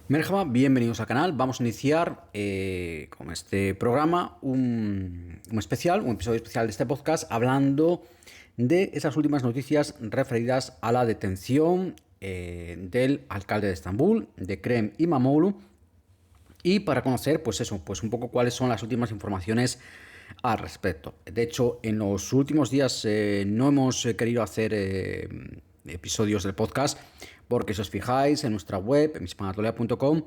Merhaba, bienvenidos al canal. Vamos a iniciar con este programa un episodio especial de este podcast hablando de esas últimas noticias referidas a la detención del alcalde de Estambul, de Ekrem İmamoğlu, y para conocer pues un poco cuáles son las últimas informaciones al respecto. De hecho, en los últimos días no hemos querido hacer episodios del podcast porque si os fijáis en nuestra web, en hispanatolia.com,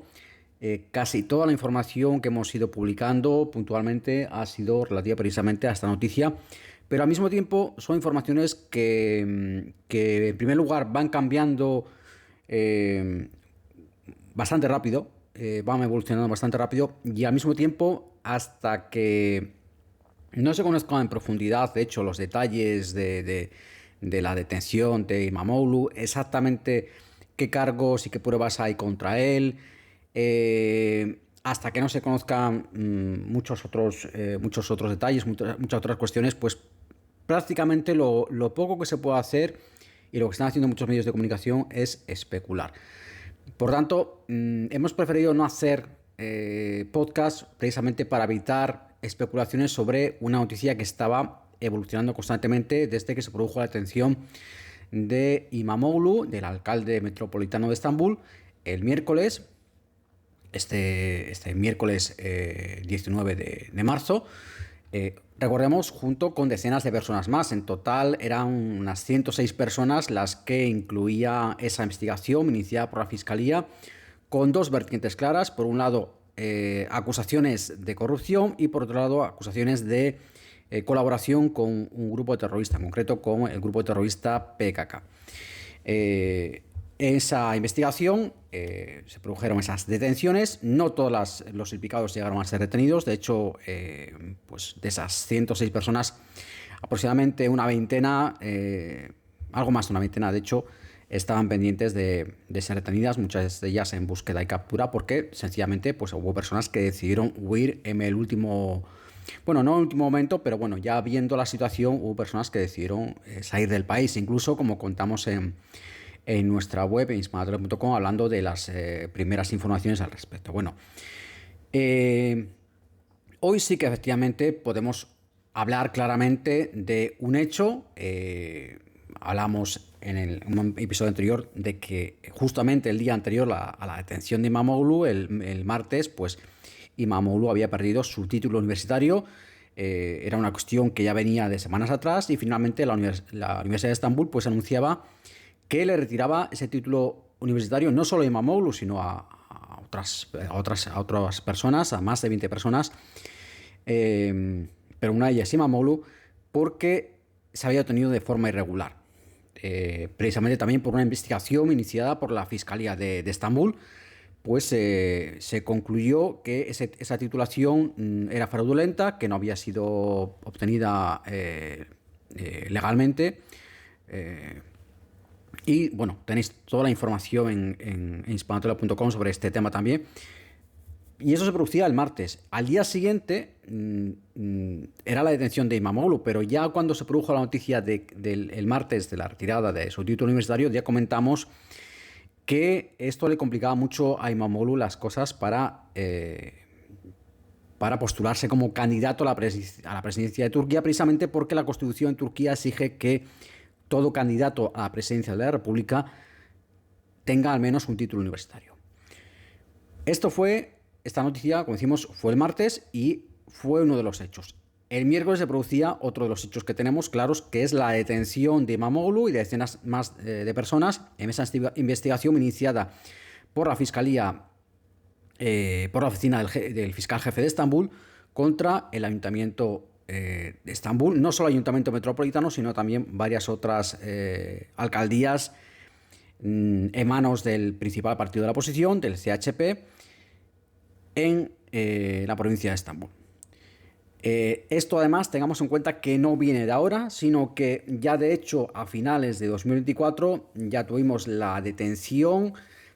casi toda la información que hemos ido publicando puntualmente ha sido relativa precisamente a esta noticia, pero al mismo tiempo son informaciones que en primer lugar van cambiando bastante rápido, van evolucionando bastante rápido, y al mismo tiempo, hasta que no se conozcan en profundidad, de hecho, los detalles de la detención de İmamoğlu, exactamente qué cargos y qué pruebas hay contra él, hasta que no se conozcan muchos otros detalles, muchas otras cuestiones, pues prácticamente lo poco que se puede hacer y lo que están haciendo muchos medios de comunicación es especular. Por tanto, hemos preferido no hacer podcast precisamente para evitar especulaciones sobre una noticia que estaba evolucionando constantemente desde que se produjo la detención de İmamoğlu, del alcalde metropolitano de Estambul, el miércoles, este miércoles 19 de marzo. Recordemos, junto con decenas de personas más. En total eran unas 106 personas las que incluía esa investigación iniciada por la Fiscalía, con dos vertientes claras. Por un lado, acusaciones de corrupción, y por otro lado, acusaciones de colaboración con un grupo terrorista, en concreto con el grupo terrorista PKK. En esa investigación se produjeron esas detenciones. No todos los implicados llegaron a ser detenidos. De hecho, pues de esas 106 personas, aproximadamente una veintena, algo más de una veintena, de hecho, estaban pendientes de ser detenidas, muchas de ellas en búsqueda y captura, porque sencillamente pues hubo personas que decidieron huir en el último, bueno, no en el último momento, pero bueno, ya viendo la situación, hubo personas que decidieron salir del país, incluso como contamos en nuestra web, en hispanatolia.com, hablando de las primeras informaciones al respecto. Bueno, hoy sí que efectivamente podemos hablar claramente de un hecho. Hablamos en un episodio anterior de que justamente el día anterior a la detención de İmamoğlu, el martes, pues İmamoğlu había perdido su título universitario. Era una cuestión que ya venía de semanas atrás, y finalmente la Universidad de Estambul pues anunciaba que le retiraba ese título universitario no solo a İmamoğlu, sino a otras personas, a más de 20 personas, pero una de ellas İmamoğlu, porque se había obtenido de forma irregular. Precisamente también por una investigación iniciada por la Fiscalía de Estambul, pues se concluyó que esa titulación era fraudulenta, que no había sido obtenida legalmente. Y bueno, tenéis toda la información en hispanatolia.com sobre este tema también. Y eso se producía el martes. Al día siguiente era la detención de İmamoğlu, pero ya cuando se produjo la noticia del martes de la retirada de su título universitario, ya comentamos que esto le complicaba mucho a İmamoğlu las cosas para postularse como candidato a la presidencia de Turquía, precisamente porque la Constitución en Turquía exige que todo candidato a la presidencia de la República tenga al menos un título universitario. Esta noticia, como decimos, fue el martes y fue uno de los hechos. El miércoles se producía otro de los hechos que tenemos claros, que es la detención de İmamoğlu y de decenas más de personas en esa investigación iniciada por la Fiscalía, por la oficina del fiscal jefe de Estambul, contra el Ayuntamiento de Estambul, no solo Ayuntamiento Metropolitano, sino también varias otras alcaldías en manos del principal partido de la oposición, del CHP, en la provincia de Estambul. Esto además tengamos en cuenta que no viene de ahora, sino que ya de hecho a finales de 2024 ya tuvimos la detención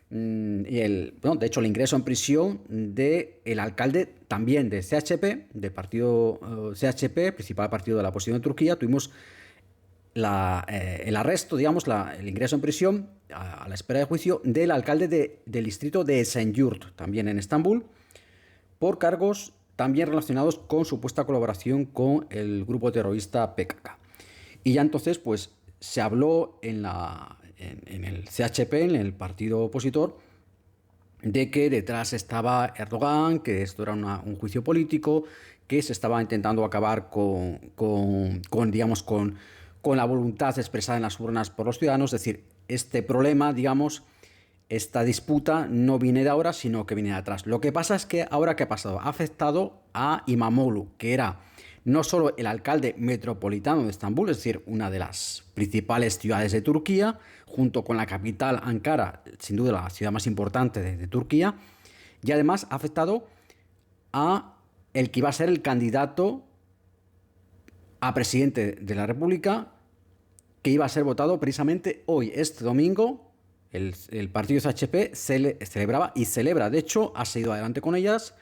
y de hecho el ingreso en prisión del alcalde también del CHP, del partido CHP, principal partido de la oposición de Turquía. Tuvimos el arresto, digamos, el ingreso en prisión a la espera de juicio del alcalde del distrito de Esenyurt, también en Estambul, por cargos también relacionados con supuesta colaboración con el grupo terrorista PKK. Y ya entonces, pues, se habló en el CHP, en el partido opositor, de que detrás estaba Erdogan, que esto era un juicio político, que se estaba intentando acabar digamos, con la voluntad expresada en las urnas por los ciudadanos. Es decir, este problema, digamos, esta disputa no viene de ahora, sino que viene de atrás. Lo que pasa es que ahora, ¿qué ha pasado? Ha afectado a İmamoğlu, que era no solo el alcalde metropolitano de Estambul, es decir, una de las principales ciudades de Turquía, junto con la capital Ankara, sin duda la ciudad más importante de Turquía, y además ha afectado a el que iba a ser el candidato a presidente de la República, que iba a ser votado precisamente hoy, este domingo. El partido CHP celebraba y celebra, de hecho, ha seguido adelante con ellas,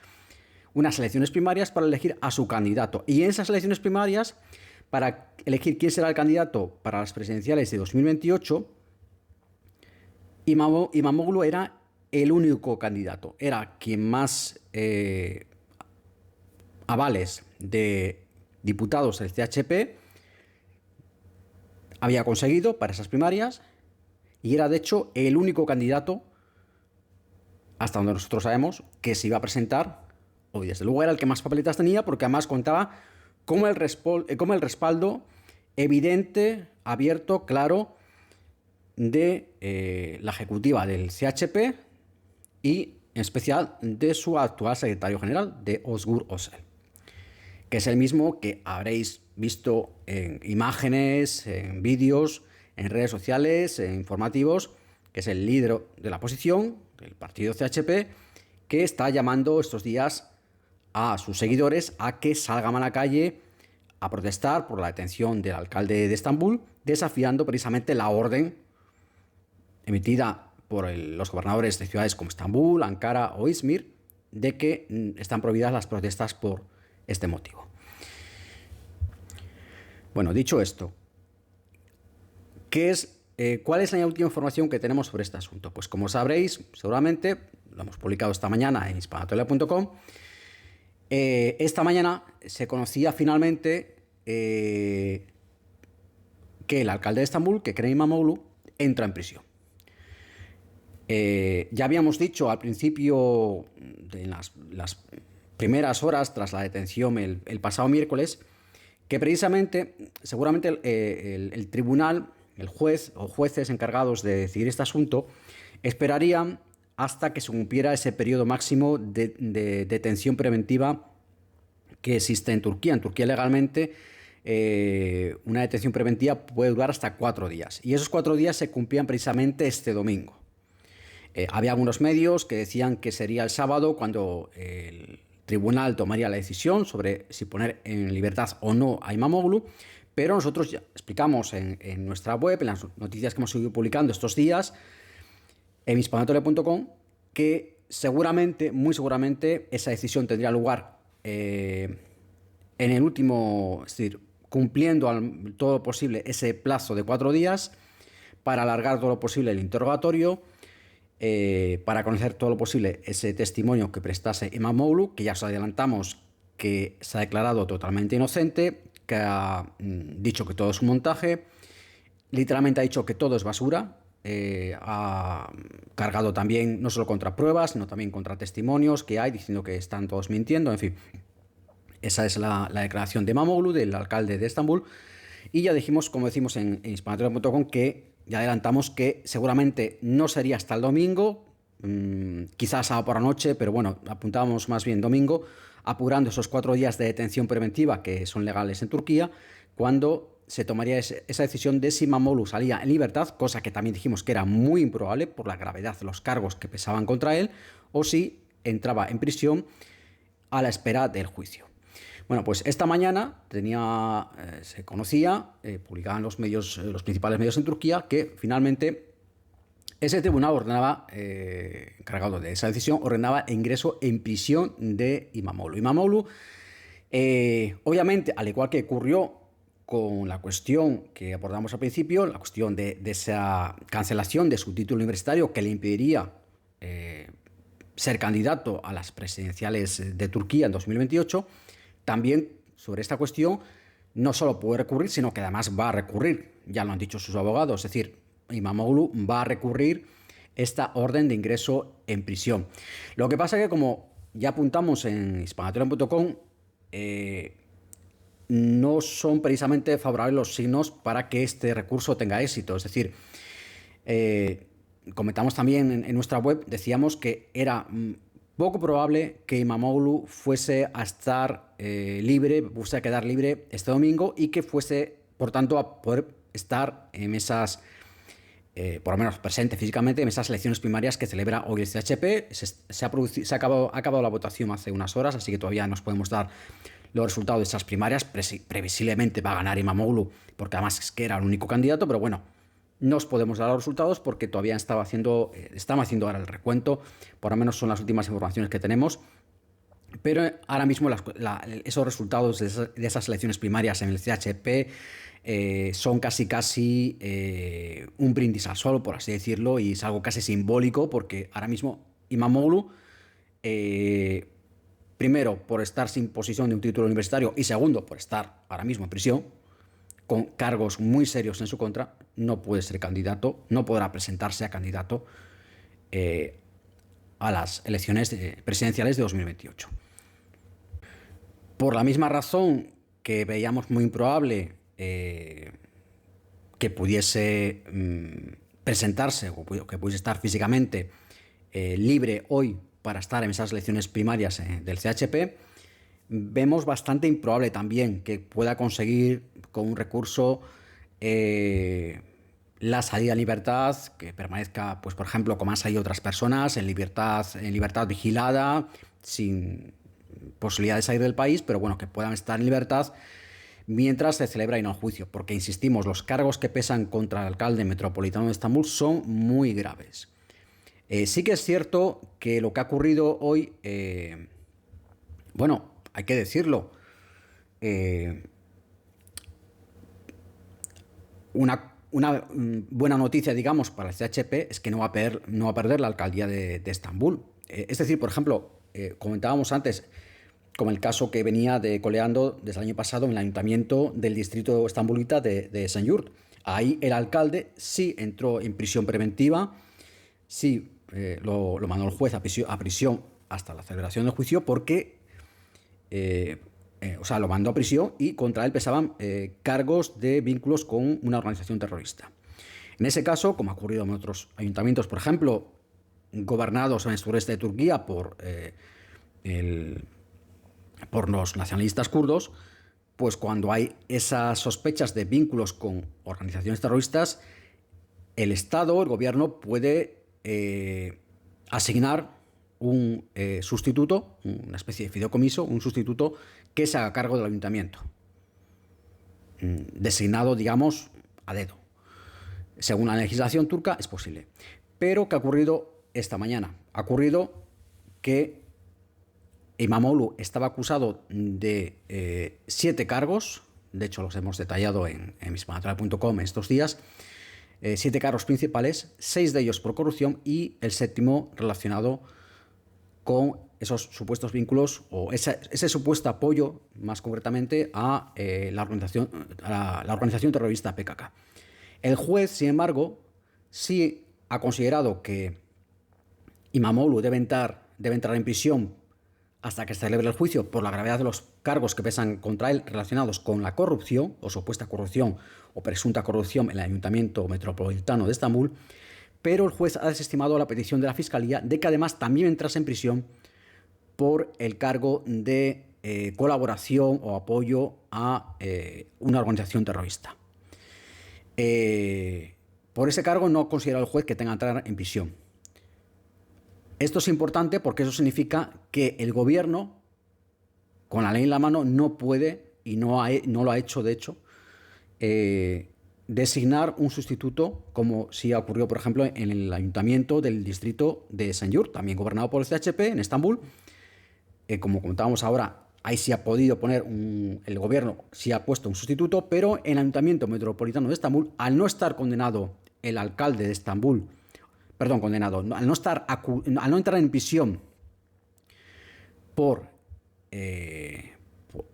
unas elecciones primarias para elegir a su candidato. Y en esas elecciones primarias, para elegir quién será el candidato para las presidenciales de 2028, İmamoğlu era el único candidato. Era quien más avales de diputados del CHP había conseguido para esas primarias, y era de hecho el único candidato, hasta donde nosotros sabemos, que se iba a presentar hoy. Desde luego era el que más papeletas tenía, porque además contaba con el respaldo evidente, abierto, claro, de la ejecutiva del CHP y en especial de su actual secretario general, de Özgür Özel, que es el mismo que habréis visto en imágenes, en vídeos, en redes sociales, en informativos, que es el líder de la oposición del partido CHP, que está llamando estos días a sus seguidores a que salgan a la calle a protestar por la detención del alcalde de Estambul, desafiando precisamente la orden emitida por los gobernadores de ciudades como Estambul, Ankara o Izmir, de que están prohibidas las protestas por este motivo. Bueno, dicho esto, ¿cuál es la última información que tenemos sobre este asunto? Pues como sabréis, seguramente, lo hemos publicado esta mañana en hispanatolia.com, esta mañana se conocía finalmente que el alcalde de Estambul, que Ekrem İmamoğlu, entra en prisión. Ya habíamos dicho al principio, de las primeras horas tras la detención el pasado miércoles, que precisamente, seguramente el tribunal, el juez o jueces encargados de decidir este asunto, esperarían hasta que se cumpliera ese periodo máximo de detención preventiva que existe en Turquía. En Turquía legalmente una detención preventiva puede durar hasta 4 días. Y esos 4 días se cumplían precisamente este domingo. Había algunos medios que decían que sería el sábado cuando el tribunal tomaría la decisión sobre si poner en libertad o no a İmamoğlu, pero nosotros ya explicamos en nuestra web, en las noticias que hemos seguido publicando estos días, en hispanatolia.com, que seguramente, muy seguramente, esa decisión tendría lugar en el último, es decir, cumpliendo todo lo posible ese plazo de 4 días, para alargar todo lo posible el interrogatorio, para conocer todo lo posible ese testimonio que prestase İmamoğlu, que ya os adelantamos que se ha declarado totalmente inocente, que ha dicho que todo es un montaje, literalmente ha dicho que todo es basura, ha cargado también no solo contra pruebas, sino también contra testimonios que hay, diciendo que están todos mintiendo, en fin. Esa es la declaración de İmamoğlu, del alcalde de Estambul, y ya dijimos, como decimos en hispanatolia.com, que ya adelantamos que seguramente no sería hasta el domingo, quizás sábado por la noche, pero bueno, apuntábamos más bien domingo, apurando esos 4 días de detención preventiva que son legales en Turquía, cuando se tomaría esa decisión de si İmamoğlu salía en libertad, cosa que también dijimos que era muy improbable por la gravedad de los cargos que pesaban contra él, o si entraba en prisión a la espera del juicio. Bueno, pues esta mañana se conocía, publicaban los principales medios en Turquía, que finalmente ese tribunal ordenaba, encargado de esa decisión, ordenaba el ingreso en prisión de İmamoğlu. İmamoğlu, obviamente, al igual que ocurrió con la cuestión que abordamos al principio, la cuestión de esa cancelación de su título universitario que le impediría ser candidato a las presidenciales de Turquía en 2028, también sobre esta cuestión no solo puede recurrir, sino que además va a recurrir, ya lo han dicho sus abogados, es decir, Imamoglu va a recurrir esta orden de ingreso en prisión. Lo que pasa es que, como ya apuntamos en hispanoamérica.com, no son precisamente favorables los signos para que este recurso tenga éxito. Es decir, comentamos también en nuestra web, decíamos que era poco probable que Imamoglu fuese a estar libre, fuese a quedar libre este domingo y que fuese, por tanto, a poder estar en esas, por lo menos presente físicamente, en esas elecciones primarias que celebra hoy el CHP. Se ha acabado la votación hace unas horas, así que todavía nos podemos dar los resultados de esas primarias. Previsiblemente va a ganar Imamoglu, porque además es que era el único candidato, pero bueno, no os podemos dar los resultados porque todavía estamos haciendo ahora el recuento, por lo menos son las últimas informaciones que tenemos. Pero ahora mismo esos resultados de esas elecciones primarias en el CHP son casi un brindis al sol, por así decirlo, y es algo casi simbólico, porque ahora mismo Imamoglu, primero por estar sin posesión de un título universitario y segundo por estar ahora mismo en prisión, con cargos muy serios en su contra, no puede ser candidato, no podrá presentarse a candidato a las elecciones presidenciales de 2028. Por la misma razón que veíamos muy improbable que pudiese presentarse o que pudiese estar físicamente libre hoy para estar en esas elecciones primarias del CHP, vemos bastante improbable también que pueda conseguir con un recurso la salida en libertad, que permanezca, pues por ejemplo, como han salido otras personas, en libertad vigilada, sin posibilidad de salir del país, pero bueno, que puedan estar en libertad mientras se celebra y no juicio, porque insistimos, los cargos que pesan contra el alcalde metropolitano de Estambul son muy graves. Sí que es cierto que lo que ha ocurrido hoy, bueno, hay que decirlo, una buena noticia, digamos, para el CHP es que no va a perder la alcaldía de Estambul. Es decir, por ejemplo, comentábamos antes, como el caso que venía coleando desde el año pasado en el ayuntamiento del distrito estambulita de Şenyurt. Ahí el alcalde sí entró en prisión preventiva, sí lo mandó el juez a prisión hasta la celebración del juicio porque, lo mandó a prisión y contra él pesaban cargos de vínculos con una organización terrorista. En ese caso, como ha ocurrido en otros ayuntamientos, por ejemplo, gobernados en el sureste de Turquía por los nacionalistas kurdos, pues cuando hay esas sospechas de vínculos con organizaciones terroristas, el Estado, el gobierno, puede asignar un sustituto, una especie de fideicomiso, un sustituto que se haga cargo del ayuntamiento, designado, digamos, a dedo. Según la legislación turca es posible. Pero ¿qué ha ocurrido esta mañana? Ha ocurrido que Imamoglu estaba acusado de 7 cargos, de hecho los hemos detallado en hispanoamérica.com estos días, 7 cargos principales, 6 de ellos por corrupción y el 7º relacionado con esos supuestos vínculos o ese supuesto apoyo, más concretamente, a la organización terrorista PKK. El juez, sin embargo, sí ha considerado que Imamoglu debe entrar en prisión hasta que se celebre el juicio por la gravedad de los cargos que pesan contra él relacionados con la corrupción o supuesta corrupción o presunta corrupción en el Ayuntamiento Metropolitano de Estambul, pero el juez ha desestimado la petición de la Fiscalía de que además también entrase en prisión por el cargo de colaboración o apoyo a una organización terrorista. Por ese cargo no considera el juez que tenga que entrar en prisión. Esto es importante porque eso significa que el gobierno, con la ley en la mano, no puede, y no lo ha hecho de hecho, designar un sustituto, como sí ocurrió, por ejemplo, en el ayuntamiento del distrito de Şenyurt, también gobernado por el CHP en Estambul. Como comentábamos ahora, ahí sí ha podido poner el gobierno sí ha puesto un sustituto, pero en el Ayuntamiento Metropolitano de Estambul, al no estar condenado el alcalde de Estambul, perdón, condenado, al no entrar en prisión por,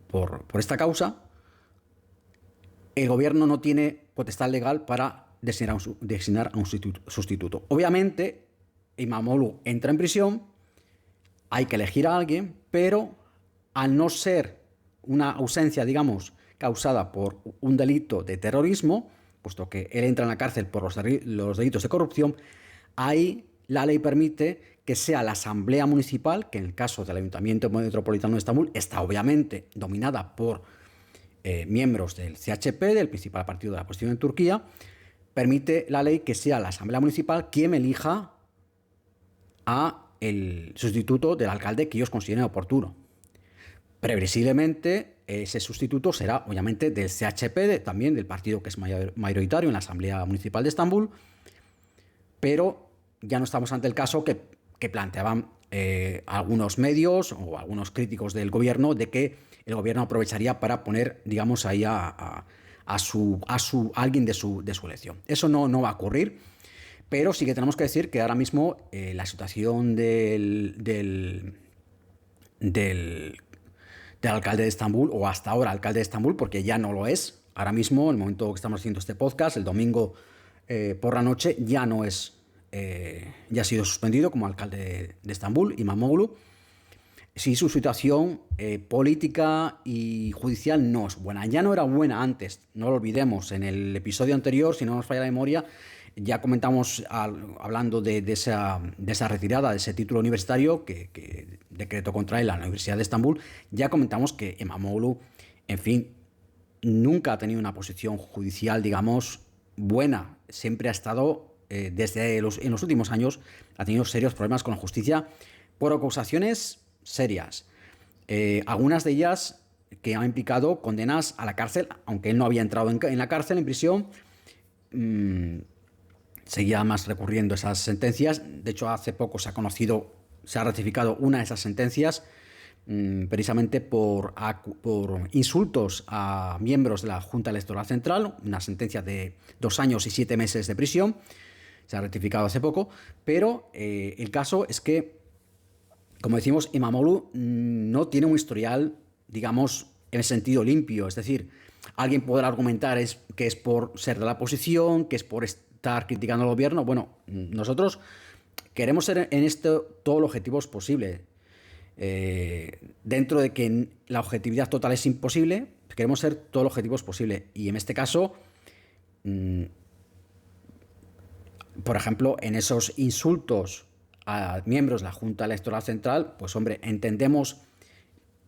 por esta causa, el gobierno no tiene potestad legal para designar a un sustituto. Obviamente, Imamoglu entra en prisión, hay que elegir a alguien, pero al no ser una ausencia, digamos, causada por un delito de terrorismo, puesto que él entra en la cárcel por los delitos de corrupción, ahí la ley permite que sea la Asamblea Municipal, que en el caso del Ayuntamiento Metropolitano de Estambul está obviamente dominada por miembros del CHP, del principal partido de la oposición en Turquía, permite la ley que sea la Asamblea Municipal quien elija a el sustituto del alcalde que ellos consideren oportuno. Previsiblemente, ese sustituto será obviamente del CHP, también del partido que es mayoritario en la Asamblea Municipal de Estambul, pero ya no estamos ante el caso que planteaban algunos medios o algunos críticos del gobierno de que el gobierno aprovecharía para poner, digamos, ahí a alguien de su elección. Eso no va a ocurrir, pero sí que tenemos que decir que ahora mismo la situación del alcalde de Estambul, o hasta ahora alcalde de Estambul, porque ya no lo es, ahora mismo, en el momento que estamos haciendo este podcast, el domingo por la noche, ya no es, ya ha sido suspendido como alcalde de Estambul, Imamoglu. Sí, su situación política y judicial no es buena. Ya no era buena antes, no lo olvidemos. En el episodio anterior, si no nos falla la memoria, ya comentamos, hablando de esa retirada de ese título universitario que decretó contra él la Universidad de Estambul, ya comentamos que Imamoglu, en fin, nunca ha tenido una posición judicial, digamos, buena. Siempre ha estado, en los últimos años, ha tenido serios problemas con la justicia por acusaciones serias. Algunas de ellas que han implicado condenas a la cárcel, aunque él no había entrado en la cárcel, en prisión. Seguía más recurriendo a esas sentencias. De hecho, hace poco se ha ratificado una de esas sentencias, precisamente por insultos a miembros de la Junta Electoral Central, una sentencia de 2 años y 7 meses de prisión. Se ha ratificado hace poco, pero el caso es que, como decimos, Imamoglu no tiene un historial, digamos, en sentido limpio. Es decir, alguien podrá argumentar que es por ser de la oposición, que es por estar criticando al gobierno. Bueno, nosotros queremos ser en esto todo lo objetivos posible. Dentro de que la objetividad total es imposible, queremos ser todo lo objetivos posible. Y en este caso, por ejemplo, en esos insultos a miembros de la Junta Electoral Central, pues hombre, entendemos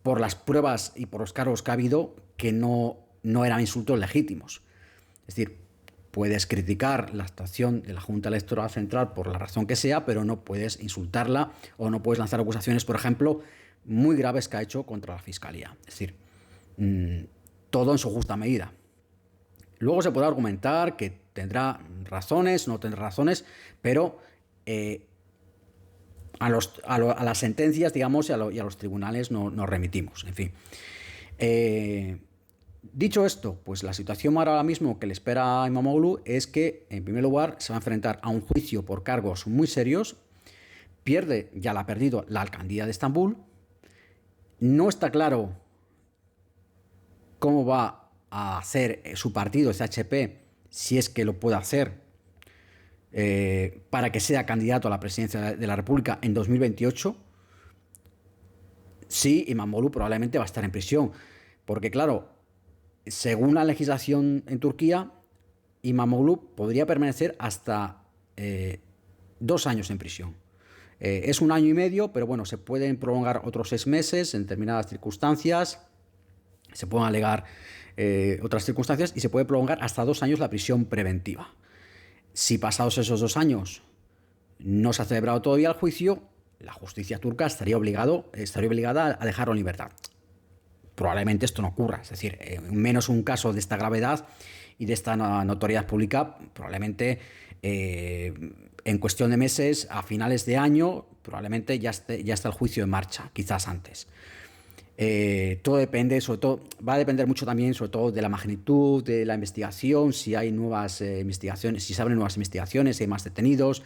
por las pruebas y por los cargos que ha habido que no eran insultos legítimos. Es decir, puedes criticar la actuación de la Junta Electoral Central por la razón que sea, pero no puedes insultarla o no puedes lanzar acusaciones, por ejemplo, muy graves que ha hecho contra la Fiscalía. Es decir, todo en su justa medida. Luego se podrá argumentar que tendrá razones, no tendrá razones, pero a las sentencias, digamos, y a los tribunales nos remitimos. En fin. Dicho esto, pues la situación ahora mismo que le espera a Imamoglu es que, en primer lugar, se va a enfrentar a un juicio por cargos muy serios. Ya la ha perdido la alcaldía de Estambul. No está claro cómo va a hacer su partido, CHP, si es que lo puede hacer, para que sea candidato a la presidencia de la República en 2028. Sí, Imamoglu probablemente va a estar en prisión, porque claro, según la legislación en Turquía, Imamoglu podría permanecer hasta 2 años en prisión. Es 1 año y medio, pero bueno, se pueden prolongar otros 6 meses en determinadas circunstancias, se pueden alegar otras circunstancias y se puede prolongar hasta 2 años la prisión preventiva. Si pasados esos 2 años no se ha celebrado todavía el juicio, la justicia turca estaría obligada a dejarlo en libertad. Probablemente esto no ocurra, es decir, menos un caso de esta gravedad y de esta notoriedad pública, probablemente en cuestión de meses, a finales de año, probablemente ya está el juicio en marcha, quizás antes. Todo depende, sobre todo, va a depender mucho también, sobre todo, de la magnitud de la investigación, si hay nuevas investigaciones, si se abren nuevas investigaciones, si hay más detenidos.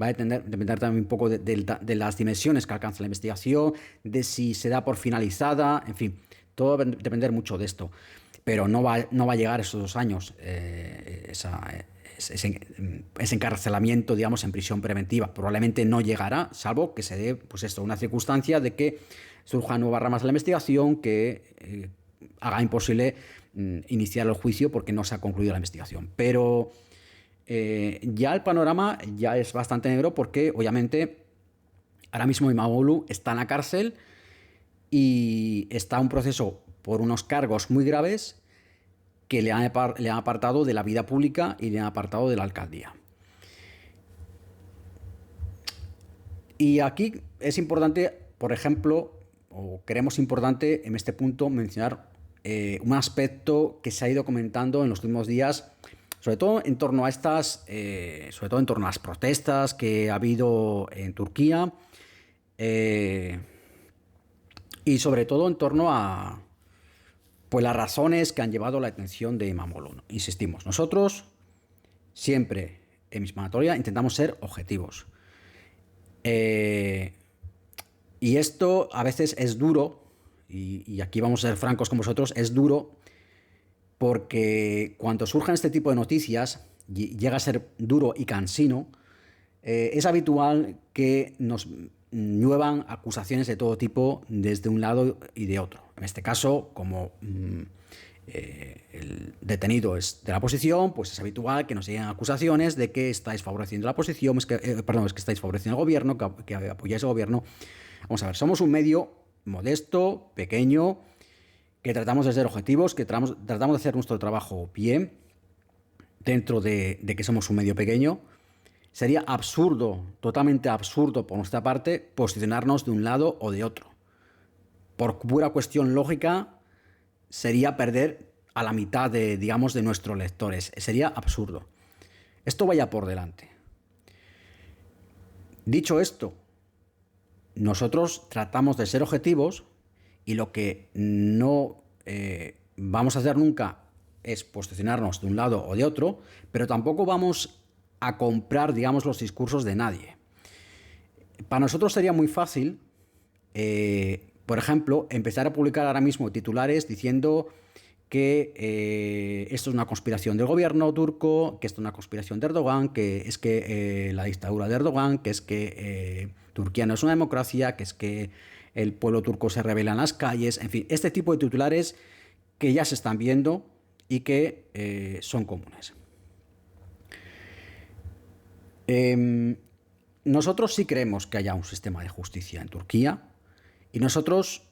Va a depender también un poco de las dimensiones que alcanza la investigación, de si se da por finalizada, en fin, todo va a depender mucho de esto. Pero no va a llegar esos 2 años, ese encarcelamiento, digamos, en prisión preventiva. Probablemente no llegará, salvo que se dé, pues esto, una circunstancia de que surjan nuevas ramas de la investigación que haga imposible iniciar el juicio porque no se ha concluido la investigación. Pero ya el panorama ya es bastante negro porque, obviamente, ahora mismo Imamoglu está en la cárcel y está en un proceso por unos cargos muy graves que le han apartado de la vida pública y le han apartado de la alcaldía. Y aquí es importante, por ejemplo, o creemos importante en este punto mencionar un aspecto que se ha ido comentando en los últimos días, sobre todo en torno a sobre todo en torno a las protestas que ha habido en Turquía, y sobre todo en torno a pues las razones que han llevado a la detención de Imamoglu. Insistimos, nosotros siempre en Misma Anatolia intentamos ser objetivos. Y esto a veces es duro, y aquí vamos a ser francos con vosotros, es duro porque cuando surjan este tipo de noticias, llega a ser duro y cansino, es habitual que nos lluevan acusaciones de todo tipo desde un lado y de otro. En este caso, como el detenido es de la oposición, pues es habitual que nos lleguen acusaciones de que estáis favoreciendo la oposición, es que estáis favoreciendo al gobierno, que apoyáis al gobierno. Vamos a ver, somos un medio modesto, pequeño, que tratamos de ser objetivos, que tratamos de hacer nuestro trabajo bien, dentro de que somos un medio pequeño. Sería absurdo, totalmente absurdo por nuestra parte, posicionarnos de un lado o de otro. Por pura cuestión lógica, sería perder a la mitad de nuestros lectores. Sería absurdo. Esto vaya por delante. Dicho esto, nosotros tratamos de ser objetivos y lo que no vamos a hacer nunca es posicionarnos de un lado o de otro, pero tampoco vamos a comprar, los discursos de nadie. Para nosotros sería muy fácil, por ejemplo, empezar a publicar ahora mismo titulares diciendo que esto es una conspiración del gobierno turco, que esto es una conspiración de Erdogan, que es que la dictadura de Erdogan, que es que Turquía no es una democracia, que es que el pueblo turco se rebela en las calles, en fin, este tipo de titulares que ya se están viendo y que son comunes. Nosotros sí creemos que haya un sistema de justicia en Turquía y nosotros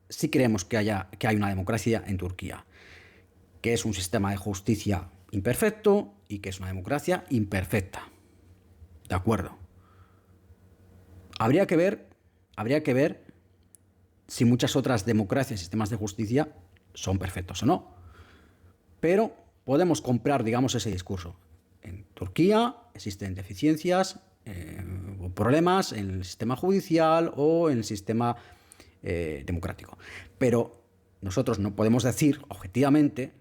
sí creemos que hay una democracia en Turquía, que es un sistema de justicia imperfecto y que es una democracia imperfecta. ¿De acuerdo? Habría que ver si muchas otras democracias y sistemas de justicia son perfectos o no. Pero podemos comprar, ese discurso. En Turquía existen deficiencias, problemas en el sistema judicial o en el sistema democrático. Pero nosotros no podemos decir objetivamente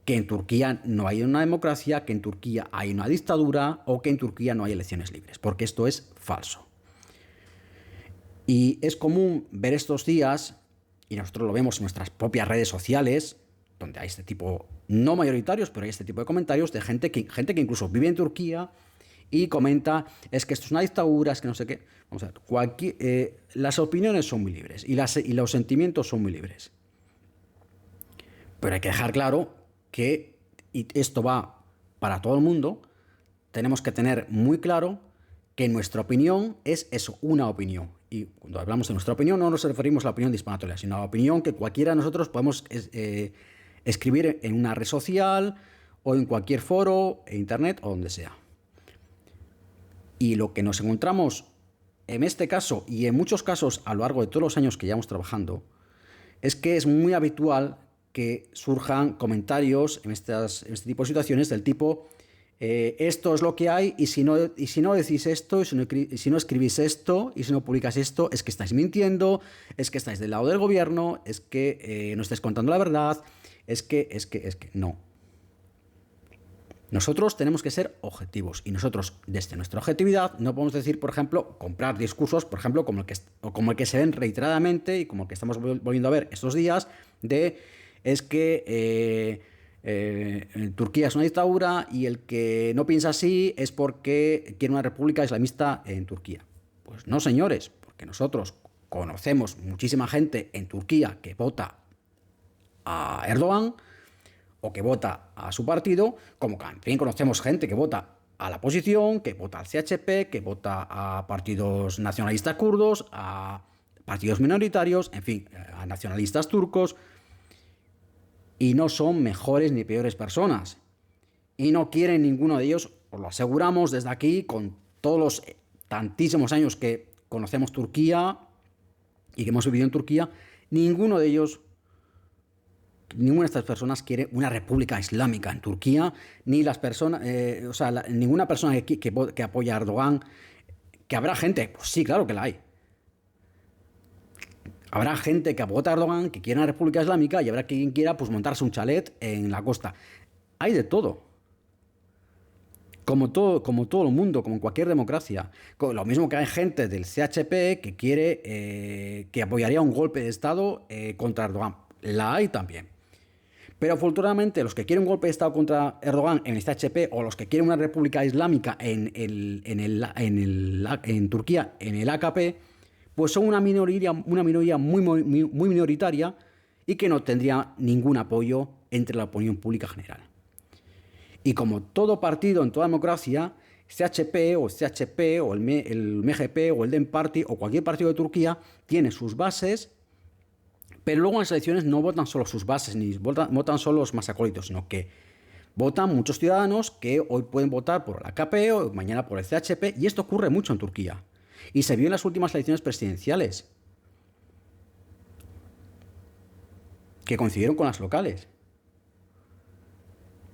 que en Turquía no hay una democracia, que en Turquía hay una dictadura o que en Turquía no hay elecciones libres, porque esto es falso. Y es común ver estos días, y nosotros lo vemos en nuestras propias redes sociales, donde hay este tipo, no mayoritarios, pero hay este tipo de comentarios de gente que incluso vive en Turquía y comenta, es que esto es una dictadura, es que no sé qué. Vamos a ver, las opiniones son muy libres y los sentimientos son muy libres. Pero hay que dejar claro que, y esto va para todo el mundo, tenemos que tener muy claro que nuestra opinión es eso, una opinión. Y cuando hablamos de nuestra opinión no nos referimos a la opinión de Hispan Anatolia, sino a la opinión que cualquiera de nosotros podemos escribir en una red social o en cualquier foro, en internet o donde sea. Y lo que nos encontramos en este caso y en muchos casos a lo largo de todos los años que llevamos trabajando es que es muy habitual que surjan comentarios en este tipo de situaciones del tipo esto es lo que hay, y si no decís esto, y si no escribís esto, y si no publicáis esto, es que estáis mintiendo, es que estáis del lado del gobierno, es que no estáis contando la verdad, es que no. Nosotros tenemos que ser objetivos, y nosotros, desde nuestra objetividad, no podemos decir, por ejemplo, comprar discursos, por ejemplo, como el que se ven reiteradamente y como el que estamos volviendo a ver estos días, de es que Turquía es una dictadura y el que no piensa así es porque quiere una república islamista en Turquía. Pues no, señores, porque nosotros conocemos muchísima gente en Turquía que vota a Erdogan o que vota a su partido, como también conocemos gente que vota a la oposición, que vota al CHP, que vota a partidos nacionalistas kurdos, a partidos minoritarios, en fin, a nacionalistas turcos, y no son mejores ni peores personas. Y no quieren ninguno de ellos, os lo aseguramos desde aquí, con todos los tantísimos años que conocemos Turquía y que hemos vivido en Turquía, ninguna de estas personas quiere una república islámica en Turquía, ni las personas, ninguna persona que apoya a Erdogan, que habrá gente, pues sí, claro que la hay. Habrá gente que vota a Erdogan, que quiere una república islámica, y habrá quien quiera pues montarse un chalet en la costa. Hay de todo. Como todo el mundo, como en cualquier democracia. Lo mismo que hay gente del CHP que quiere, que apoyaría un golpe de Estado contra Erdogan. La hay también. Pero afortunadamente los que quieren un golpe de Estado contra Erdogan en el CHP, o los que quieren una república islámica en Turquía, en el AKP, pues son una minoría muy minoritaria y que no tendría ningún apoyo entre la opinión pública general. Y como todo partido en toda democracia, CHP o CHP o el MGP o el DEM Party o cualquier partido de Turquía tiene sus bases, pero luego en las elecciones no votan solo sus bases ni votan solo los más acólitos, sino que votan muchos ciudadanos que hoy pueden votar por el AKP o mañana por el CHP, y esto ocurre mucho en Turquía. Y se vio en las últimas elecciones presidenciales, que coincidieron con las locales.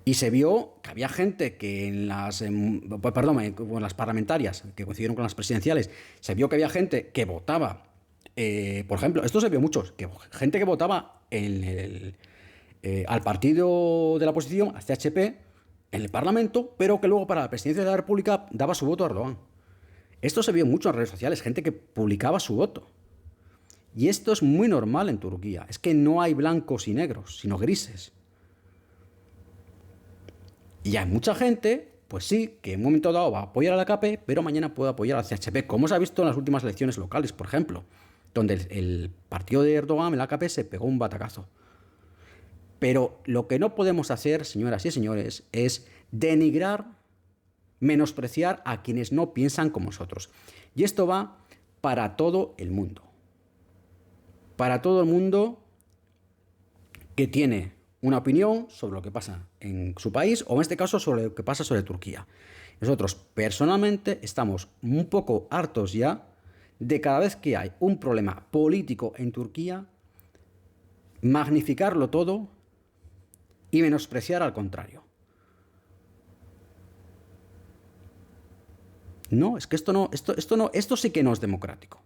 Y se vio que había gente que en las parlamentarias, que coincidieron con las presidenciales, se vio que había gente que votaba, por ejemplo, esto se vio mucho, gente que votaba al partido de la oposición, al CHP, en el Parlamento, pero que luego para la presidencia de la República daba su voto a Erdogan. Esto se vio mucho en redes sociales, gente que publicaba su voto. Y esto es muy normal en Turquía. Es que no hay blancos y negros, sino grises. Y hay mucha gente, pues sí, que en un momento dado va a apoyar a la AKP, pero mañana puede apoyar al CHP, como se ha visto en las últimas elecciones locales, por ejemplo, donde el partido de Erdogan, el AKP, se pegó un batacazo. Pero lo que no podemos hacer, señoras y señores, es denigrar, menospreciar a quienes no piensan como nosotros. Y esto va para todo el mundo. Para todo el mundo que tiene una opinión sobre lo que pasa en su país, o en este caso sobre lo que pasa sobre Turquía. Nosotros personalmente estamos un poco hartos ya de cada vez que hay un problema político en Turquía, magnificarlo todo y menospreciar al contrario. No, es que esto sí que no es democrático.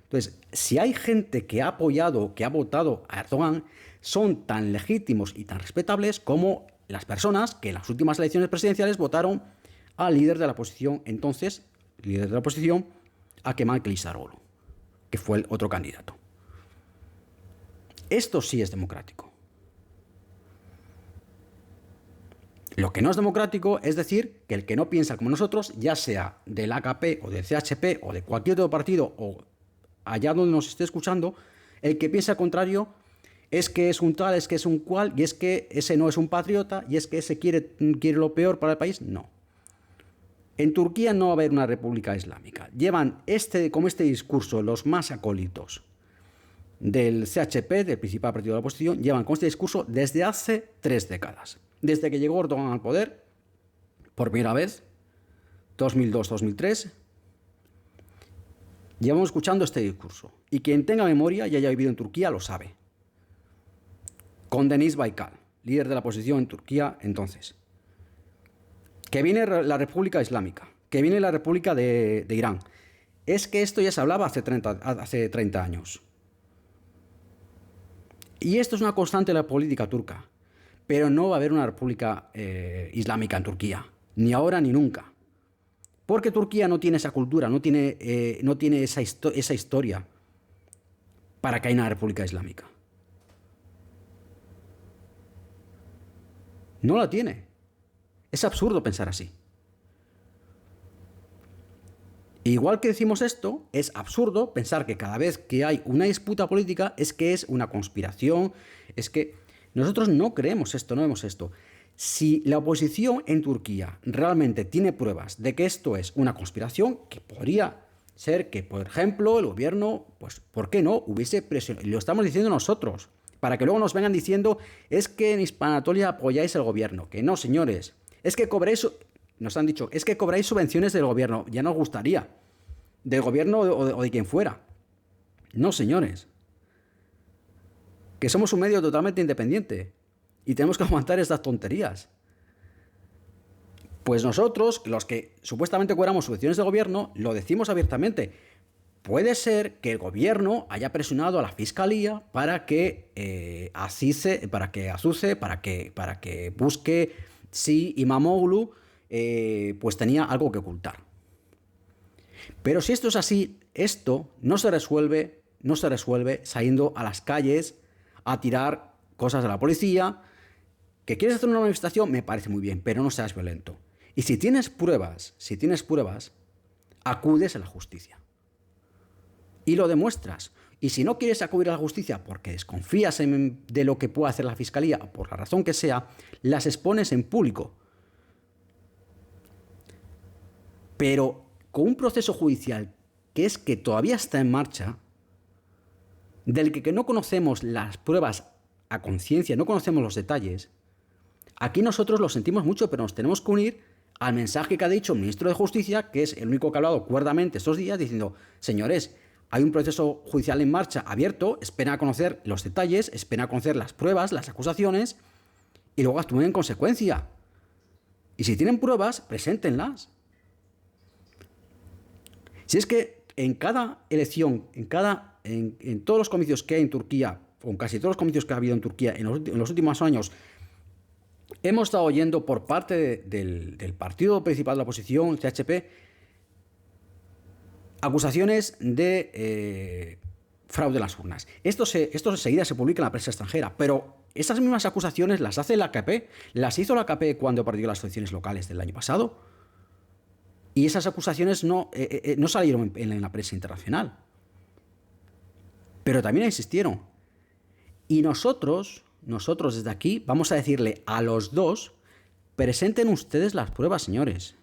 Entonces, si hay gente que ha apoyado, que ha votado a Erdogan, son tan legítimos y tan respetables como las personas que en las últimas elecciones presidenciales votaron al líder de la oposición, entonces, líder de la oposición, a Kemal Kılıçdaroğlu, que fue el otro candidato. Esto sí es democrático. Lo que no es democrático es decir que el que no piensa como nosotros, ya sea del AKP o del CHP o de cualquier otro partido o allá donde nos esté escuchando, el que piensa al contrario es que es un tal, es que es un cual, y es que ese no es un patriota, y es que ese quiere lo peor para el país. No. En Turquía no va a haber una república islámica. Llevan como este discurso los más acólitos del CHP, del principal partido de la oposición, llevan con este discurso desde hace 3 décadas. Desde que llegó Erdogan al poder, por primera vez, 2002-2003, llevamos escuchando este discurso. Y quien tenga memoria y haya vivido en Turquía lo sabe. Con Deniz Baykal, líder de la oposición en Turquía entonces. que viene la República Islámica, que viene la República de Irán. Es que esto ya se hablaba hace 30 años. Y esto es una constante de la política turca. Pero no va a haber una república islámica en Turquía. Ni ahora ni nunca. Porque Turquía no tiene esa cultura, no tiene esa historia para que haya una república islámica. No la tiene. Es absurdo pensar así. Igual que decimos esto, es absurdo pensar que cada vez que hay una disputa política es que es una conspiración, es que nosotros no creemos esto, no vemos esto. Si la oposición en Turquía realmente tiene pruebas de que esto es una conspiración, que podría ser que, por ejemplo, el gobierno, pues, ¿por qué no?, hubiese presionado, y lo estamos diciendo nosotros, para que luego nos vengan diciendo, es que en Hispanatolia apoyáis al gobierno, que no, señores, es que cobráis, nos han dicho, es que cobráis subvenciones del gobierno, ya nos gustaría, del gobierno o de quien fuera. No, señores. Que somos un medio totalmente independiente y tenemos que aguantar estas tonterías. Pues nosotros, los que supuestamente cobramos subvenciones del gobierno, lo decimos abiertamente. Puede ser que el gobierno haya presionado a la fiscalía para que para que busque si Imamoglu pues tenía algo que ocultar. Pero si esto es así, esto no se resuelve saliendo a las calles a tirar cosas de la policía. ¿Que quieres hacer una manifestación? Me parece muy bien, pero no seas violento. Y si tienes pruebas, acudes a la justicia. Y lo demuestras. Y si no quieres acudir a la justicia porque desconfías de lo que pueda hacer la fiscalía, por la razón que sea, las expones en público. Pero con un proceso judicial que todavía está en marcha, del que no conocemos las pruebas a conciencia, no conocemos los detalles, aquí nosotros lo sentimos mucho, pero nos tenemos que unir al mensaje que ha dicho el ministro de Justicia, que es el único que ha hablado cuerdamente estos días, diciendo, señores, hay un proceso judicial en marcha abierto, esperen a conocer los detalles, esperen a conocer las pruebas, las acusaciones, y luego actúen en consecuencia. Y si tienen pruebas, preséntenlas. Si es que en cada elección, en todos los comicios que hay en Turquía, o en casi todos los comicios que ha habido en Turquía en los últimos años, hemos estado oyendo por parte del partido principal de la oposición, CHP, acusaciones de fraude en las urnas. Esto enseguida se publica en la prensa extranjera, pero esas mismas acusaciones las hace la AKP, las hizo la AKP cuando perdió las elecciones locales del año pasado. Y esas acusaciones no salieron en la prensa internacional. Pero también existieron. Y nosotros desde aquí vamos a decirle a los dos, presenten ustedes las pruebas, señores.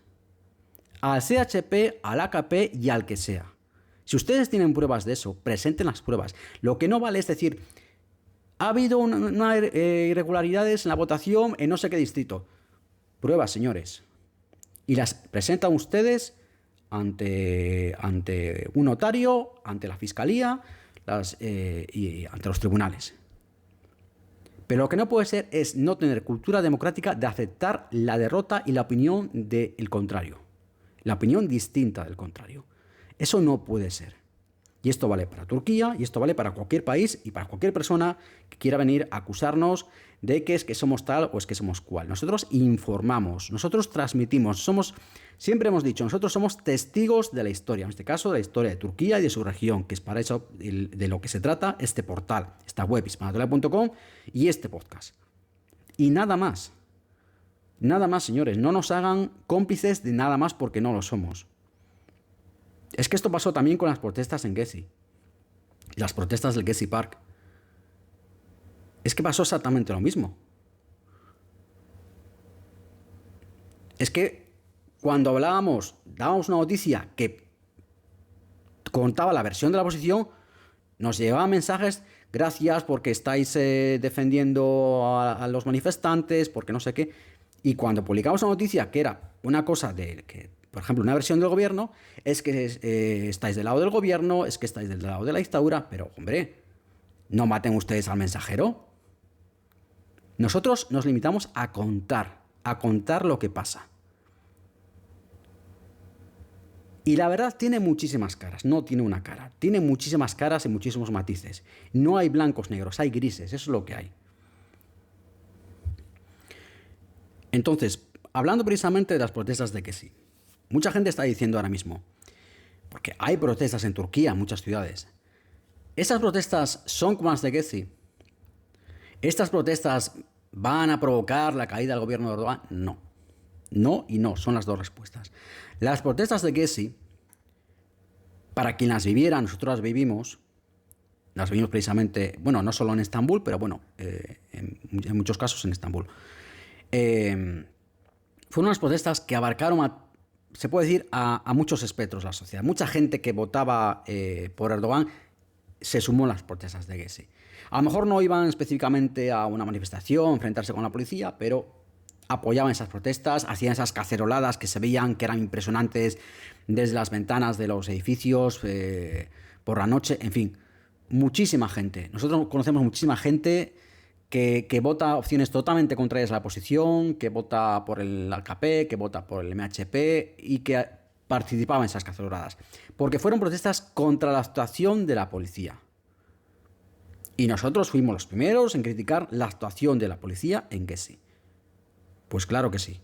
Al CHP, al AKP y al que sea. Si ustedes tienen pruebas de eso, presenten las pruebas. Lo que no vale es decir, ha habido una irregularidades en la votación en no sé qué distrito. Pruebas, señores. Y las presentan ustedes ante un notario, ante la fiscalía y ante los tribunales. Pero lo que no puede ser es no tener cultura democrática de aceptar la derrota y la opinión del contrario. La opinión distinta del contrario. Eso no puede ser. Y esto vale para Turquía, y esto vale para cualquier país y para cualquier persona que quiera venir a acusarnos de que es que somos tal o es que somos cual. Nosotros informamos, nosotros transmitimos, siempre hemos dicho, nosotros somos testigos de la historia, en este caso de la historia de Turquía y de su región, que es para eso de lo que se trata este portal, esta web hispanatolia.com y este podcast. Y nada más. Nada más, señores, no nos hagan cómplices de nada más porque no lo somos. Es que esto pasó también con las protestas en Gezi. Las protestas del Gezi Park. Es que pasó exactamente lo mismo. Es que cuando dábamos una noticia que contaba la versión de la oposición, nos llegaban mensajes, gracias porque estáis defendiendo a los manifestantes, porque no sé qué. Y cuando publicamos una noticia que era una cosa por ejemplo, una versión del gobierno, es que estáis del lado del gobierno, es que estáis del lado de la dictadura, pero, hombre, no maten ustedes al mensajero. Nosotros nos limitamos a contar lo que pasa. Y la verdad tiene muchísimas caras, no tiene una cara. Tiene muchísimas caras y muchísimos matices. No hay blancos negros, hay grises, eso es lo que hay. Entonces, hablando precisamente de las protestas de Gezi, mucha gente está diciendo ahora mismo, porque hay protestas en Turquía, en muchas ciudades. ¿Esas protestas son como las de Gezi? ¿Estas protestas van a provocar la caída del gobierno de Erdogan? No. No y no, son las dos respuestas. Las protestas de Gezi, para quien las viviera, nosotros las vivimos precisamente, bueno, no solo en Estambul, pero bueno, en muchos casos en Estambul. Fueron unas protestas que abarcaron, se puede decir, a muchos espectros de la sociedad. Mucha gente que votaba por Erdogan se sumó a las protestas de Gezi. A lo mejor no iban específicamente a una manifestación, enfrentarse con la policía, pero apoyaban esas protestas, hacían esas caceroladas que se veían que eran impresionantes desde las ventanas de los edificios por la noche, en fin, muchísima gente. Nosotros conocemos muchísima gente que vota opciones totalmente contrarias a la oposición, que vota por el AKP, que vota por el MHP y que participaba en esas caceroladas. Porque fueron protestas contra la actuación de la policía. Y nosotros fuimos los primeros en criticar la actuación de la policía en Gezi. Pues claro que sí.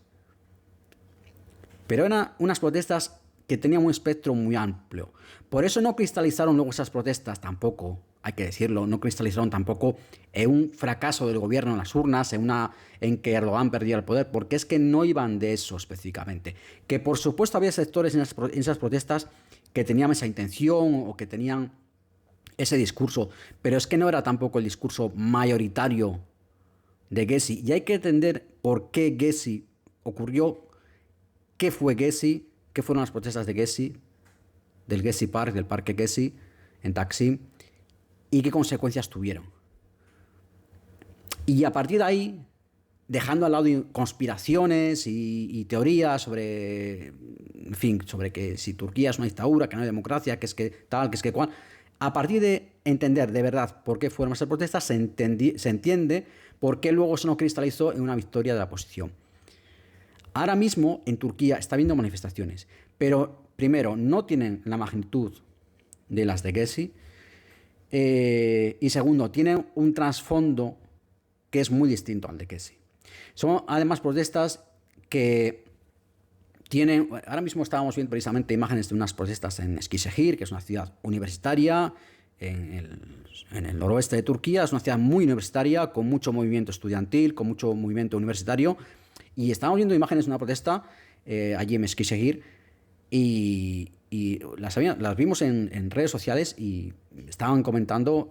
Pero eran unas protestas que tenían un espectro muy amplio. Por eso no cristalizaron luego esas protestas tampoco, hay que decirlo, no cristalizaron tampoco en un fracaso del gobierno en las urnas, en que Erdogan perdía el poder, porque es que no iban de eso específicamente. Que por supuesto había sectores en esas protestas que tenían esa intención o que tenían ese discurso, pero es que no era tampoco el discurso mayoritario de Gezi. Y hay que entender por qué Gezi ocurrió, qué fue Gezi, qué fueron las protestas de Gezi, del Gezi Park, del Parque Gezi, en Taksim, y qué consecuencias tuvieron. Y a partir de ahí, dejando al lado conspiraciones y teorías sobre, en fin, sobre que si Turquía es una dictadura, que no hay democracia, que es que tal, que es que cual, a partir de entender de verdad por qué fueron esas protestas, se entiende por qué luego se nos cristalizó en una victoria de la oposición. Ahora mismo en Turquía está habiendo manifestaciones, pero primero no tienen la magnitud de las de Gezi y segundo tienen un trasfondo que es muy distinto al de Gezi. Son además protestas que tienen, ahora mismo estábamos viendo precisamente imágenes de unas protestas en Eskişehir, que es una ciudad universitaria en el noroeste de Turquía, es una ciudad muy universitaria, con mucho movimiento estudiantil, con mucho movimiento universitario. Y estábamos viendo imágenes de una protesta allí en Eskişehir y las vimos en redes sociales y estaban comentando,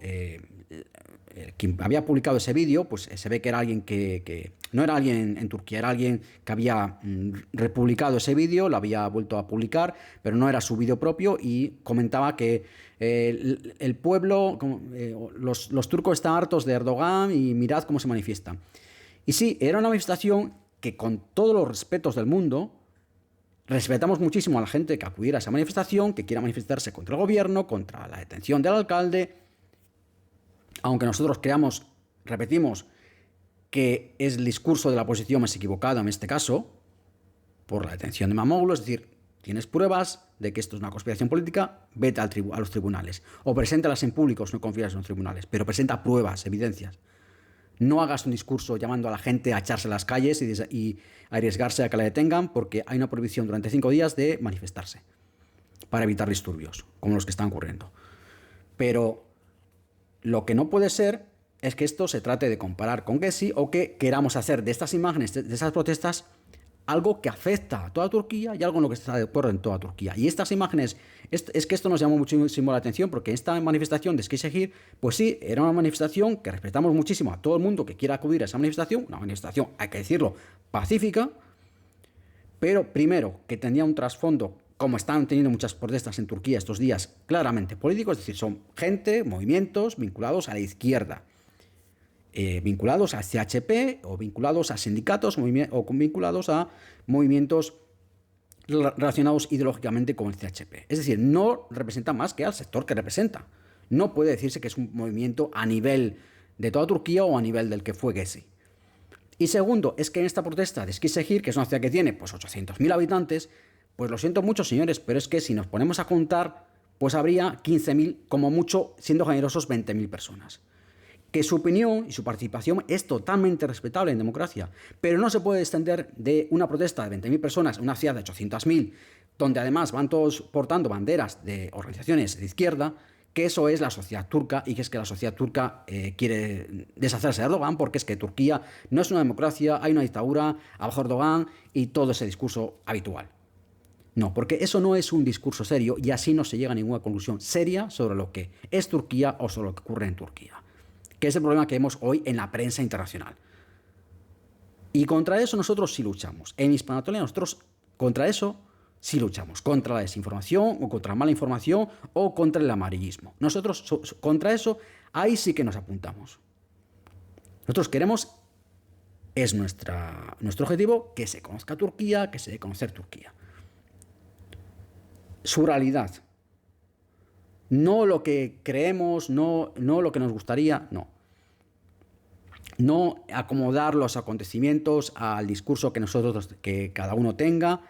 quien había publicado ese vídeo, pues se ve que era alguien que no era alguien en Turquía, era alguien que había republicado ese vídeo, lo había vuelto a publicar, pero no era su vídeo propio y comentaba que el pueblo, los turcos están hartos de Erdogan y mirad cómo se manifiestan. Y sí, era una manifestación que con todos los respetos del mundo, respetamos muchísimo a la gente que acudiera a esa manifestación, que quiera manifestarse contra el gobierno, contra la detención del alcalde, aunque nosotros creamos, repetimos, que es el discurso de la oposición más equivocado en este caso, por la detención de Imamoglu, es decir, tienes pruebas de que esto es una conspiración política, vete a los tribunales, o preséntalas en público, no confías en los tribunales, pero presenta pruebas, evidencias. No hagas un discurso llamando a la gente a echarse a las calles y arriesgarse a que la detengan porque hay una prohibición durante 5 días de manifestarse para evitar disturbios, como los que están ocurriendo. Pero lo que no puede ser es que esto se trate de comparar con Gezi o que queramos hacer de estas imágenes, de esas protestas, algo que afecta a toda Turquía y algo en lo que está de acuerdo en toda Turquía. Y estas imágenes, es que esto nos llamó muchísimo la atención porque esta manifestación de Eskişehir, pues sí, era una manifestación que respetamos muchísimo a todo el mundo que quiera acudir a esa manifestación, una manifestación, hay que decirlo, pacífica, pero primero que tenía un trasfondo, como están teniendo muchas protestas en Turquía estos días, claramente políticos, es decir, son gente, movimientos vinculados a la izquierda. Vinculados a CHP o vinculados a sindicatos o vinculados a movimientos relacionados ideológicamente con el CHP. Es decir, no representa más que al sector que representa. No puede decirse que es un movimiento a nivel de toda Turquía o a nivel del que fue Gezi. Y segundo, es que en esta protesta de Eskişehir, que es una ciudad que tiene pues 800.000 habitantes, Pues lo siento mucho, señores, pero es que si nos ponemos a contar, pues habría 15.000, como mucho, siendo generosos, 20.000 personas. Que su opinión y su participación es totalmente respetable en democracia, pero no se puede extender de una protesta de 20.000 personas a una ciudad de 800.000, donde además van todos portando banderas de organizaciones de izquierda, que eso es la sociedad turca y que es que la sociedad turca quiere deshacerse de Erdogan porque es que Turquía no es una democracia, hay una dictadura, abajo Erdogan y todo ese discurso habitual. No, porque eso no es un discurso serio y así no se llega a ninguna conclusión seria sobre lo que es Turquía o sobre lo que ocurre en Turquía, que es el problema que vemos hoy en la prensa internacional. Y contra eso nosotros sí luchamos. En Hispanatolia nosotros contra eso sí luchamos, contra la desinformación o contra la mala información o contra el amarillismo. Nosotros contra eso, ahí sí que nos apuntamos. Nosotros queremos, es nuestro objetivo, que se conozca Turquía, que se dé a conocer Turquía. Su realidad. No lo que creemos, no lo que nos gustaría, no. No acomodar los acontecimientos al discurso que cada uno tenga,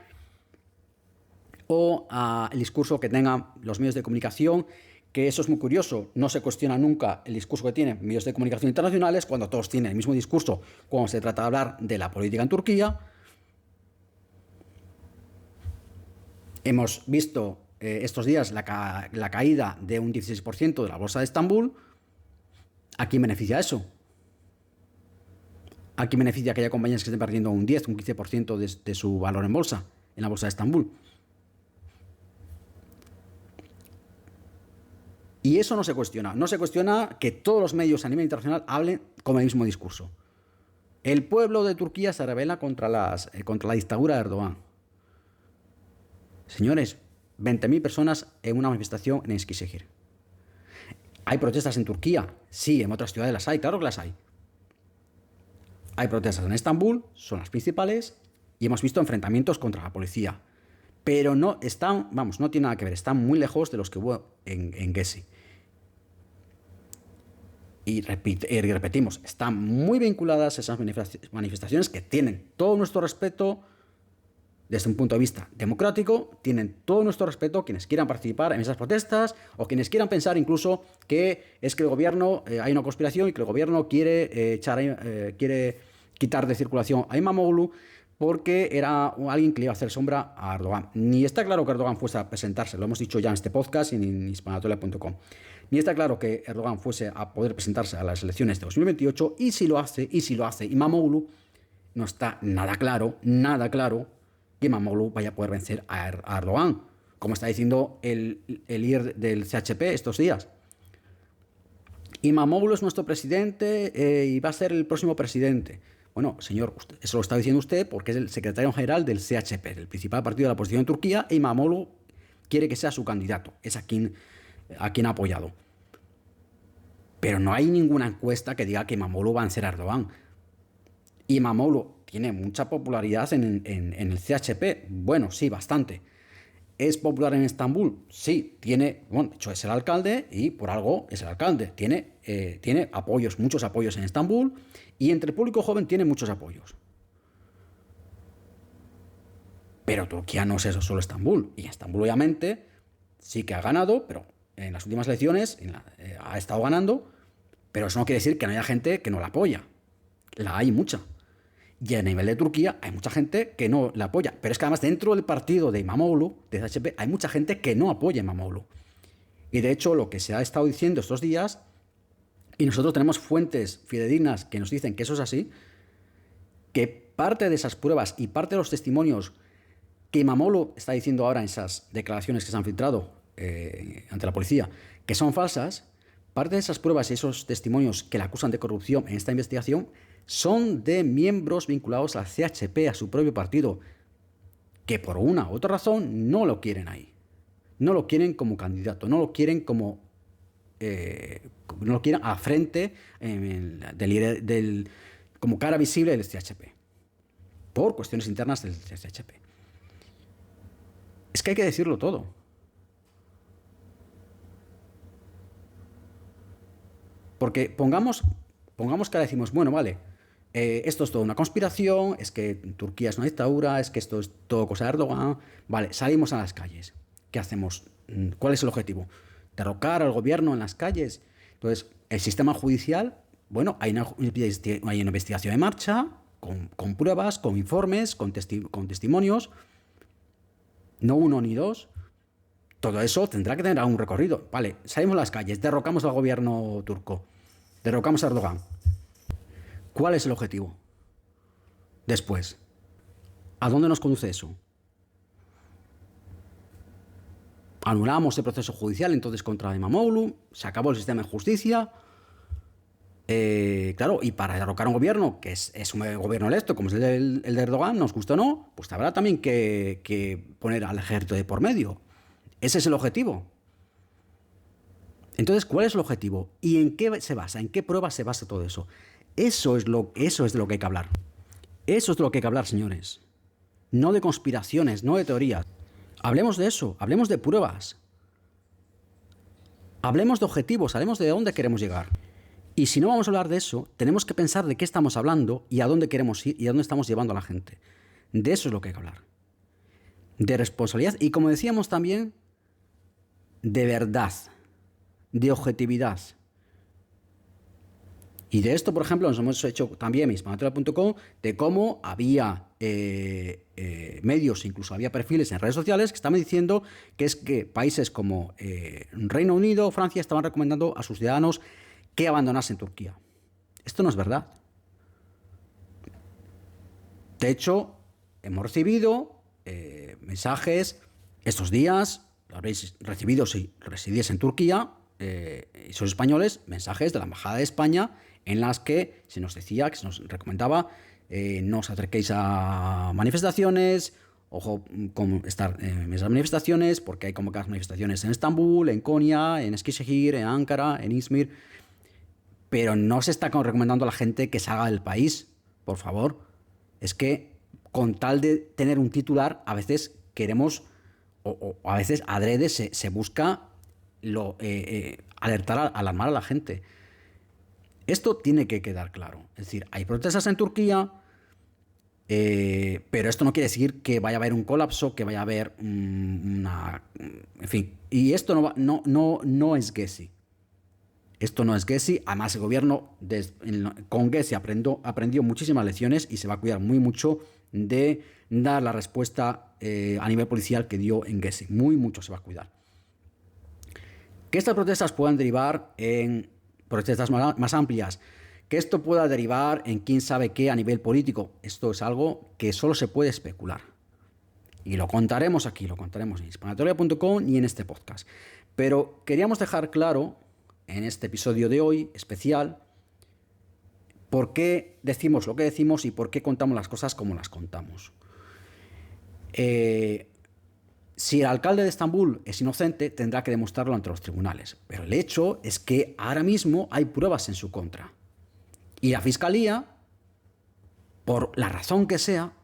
o al discurso que tengan los medios de comunicación, que eso es muy curioso, no se cuestiona nunca el discurso que tienen medios de comunicación internacionales cuando todos tienen el mismo discurso cuando se trata de hablar de la política en Turquía. Hemos visto estos días la caída de un 16% de la bolsa de Estambul. ¿A quién beneficia eso? ¿A quién beneficia que haya compañías que estén perdiendo un 10, un 15% de su valor en bolsa, en la bolsa de Estambul? Y eso no se cuestiona. No se cuestiona que todos los medios a nivel internacional hablen con el mismo discurso. El pueblo de Turquía se rebela contra la dictadura de Erdogan. Señores, 20.000 personas en una manifestación en Eskişehir. ¿Hay protestas en Turquía? Sí, en otras ciudades las hay, claro que las hay. Hay protestas en Estambul, son las principales, y hemos visto enfrentamientos contra la policía. Pero no tiene nada que ver, están muy lejos de los que hubo en Gezi. Y repetimos, están muy vinculadas a esas manifestaciones que tienen todo nuestro respeto desde un punto de vista democrático, tienen todo nuestro respeto quienes quieran participar en esas protestas o quienes quieran pensar incluso que es que el gobierno, hay una conspiración y que el gobierno quiere quitar de circulación a Imamoglu porque era alguien que le iba a hacer sombra a Erdogan. Ni está claro que Erdogan fuese a presentarse, lo hemos dicho ya en este podcast y en hispanatolia.com. Ni está claro que Erdogan fuese a poder presentarse a las elecciones de 2028 y si lo hace Imamoglu, no está nada claro que Imamoglu vaya a poder vencer a Erdogan, como está diciendo el líder del CHP estos días. Imamoglu es nuestro presidente y va a ser el próximo presidente. Bueno, señor, eso lo está diciendo usted porque es el secretario general del CHP, del principal partido de la oposición en Turquía, e Imamoglu quiere que sea su candidato. Es a quien ha apoyado. Pero no hay ninguna encuesta que diga que Imamoglu va a vencer a Erdogan. Imamoglu tiene mucha popularidad en el CHP. Bueno, sí, bastante. ¿Es popular en Estambul? Sí, de hecho es el alcalde y por algo es el alcalde. Tiene apoyos, muchos apoyos en Estambul y entre el público joven tiene muchos apoyos. Pero Turquía no es eso, solo Estambul. Y Estambul obviamente sí que ha ganado, pero en las últimas elecciones ha estado ganando, pero eso no quiere decir que no haya gente que no la apoya. La hay mucha. Y a nivel de Turquía hay mucha gente que no la apoya. Pero es que además dentro del partido de Imamoglu, de CHP, hay mucha gente que no apoya a Imamoglu. Y de hecho lo que se ha estado diciendo estos días, y nosotros tenemos fuentes fidedignas que nos dicen que eso es así, que parte de esas pruebas y parte de los testimonios que Imamoglu está diciendo ahora en esas declaraciones que se han filtrado ante la policía, que son falsas, parte de esas pruebas y esos testimonios que le acusan de corrupción en esta investigación son de miembros vinculados al CHP, a su propio partido, que por una u otra razón no lo quieren ahí. No lo quieren como candidato, no lo quieren como... no lo quieren a frente como cara visible del CHP, por cuestiones internas del CHP. Es que hay que decirlo todo. Porque pongamos que ahora decimos, bueno, vale, esto es toda una conspiración, es que Turquía es una dictadura, es que esto es todo cosa de Erdogan. Vale, salimos a las calles. ¿Qué hacemos? ¿Cuál es el objetivo? ¿Derrocar al gobierno en las calles? Entonces, el sistema judicial, bueno, hay una investigación en marcha, con pruebas, con informes, con testimonios, no uno ni dos. Todo eso tendrá que tener algún recorrido. Vale, salimos a las calles, derrocamos al gobierno turco, derrocamos a Erdogan. ¿Cuál es el objetivo? Después, ¿a dónde nos conduce eso? Anulamos el proceso judicial entonces contra Imamoglu, se acabó el sistema de justicia. Claro, y para derrocar un gobierno que es un gobierno electo, como es el de Erdogan, nos gusta o no, pues habrá también que poner al ejército de por medio. Ese es el objetivo. Entonces, ¿cuál es el objetivo? ¿Y en qué se basa? ¿En qué pruebas se basa todo eso? Eso es de lo que hay que hablar. Eso es de lo que hay que hablar, señores. No de conspiraciones, no de teorías. Hablemos de eso, hablemos de pruebas. Hablemos de objetivos, hablemos de dónde queremos llegar. Y si no vamos a hablar de eso, tenemos que pensar de qué estamos hablando y a dónde queremos ir y a dónde estamos llevando a la gente. De eso es lo que hay que hablar. De responsabilidad y, como decíamos también, de verdad, de objetividad. Y de esto, por ejemplo, nos hemos hecho también en hispanoteca.com de cómo había medios, incluso había perfiles en redes sociales que estaban diciendo que es que países como Reino Unido, Francia, estaban recomendando a sus ciudadanos que abandonasen Turquía. Esto no es verdad. De hecho, hemos recibido mensajes estos días, lo habréis recibido si residís en Turquía y sois españoles, mensajes de la Embajada de España en las que se nos decía, que se nos recomendaba, no os acerquéis a manifestaciones, ojo con estar en esas manifestaciones, porque hay convocadas manifestaciones en Estambul, en Konya, en Eskişehir, en Ankara, en Izmir, pero no se está recomendando a la gente que salga del país, por favor. Es que con tal de tener un titular, a veces queremos, o a veces adrede se busca alertar, alarmar a la gente. Esto tiene que quedar claro. Es decir, hay protestas en Turquía, pero esto no quiere decir que vaya a haber un colapso, que vaya a haber una... En fin, y esto no es Gezi. Esto no es Gezi. Además, el gobierno con Gezi aprendió muchísimas lecciones y se va a cuidar muy mucho de dar la respuesta a nivel policial que dio en Gezi. Muy mucho se va a cuidar. Que estas protestas puedan derivar en protestas más amplias, que esto pueda derivar en quién sabe qué a nivel político, esto es algo que solo se puede especular. Y lo contaremos aquí, lo contaremos en hispanoteca.com y en este podcast. Pero queríamos dejar claro, en este episodio de hoy especial, por qué decimos lo que decimos y por qué contamos las cosas como las contamos. Si el alcalde de Estambul es inocente, tendrá que demostrarlo ante los tribunales. Pero el hecho es que ahora mismo hay pruebas en su contra. Y la Fiscalía, por la razón que sea,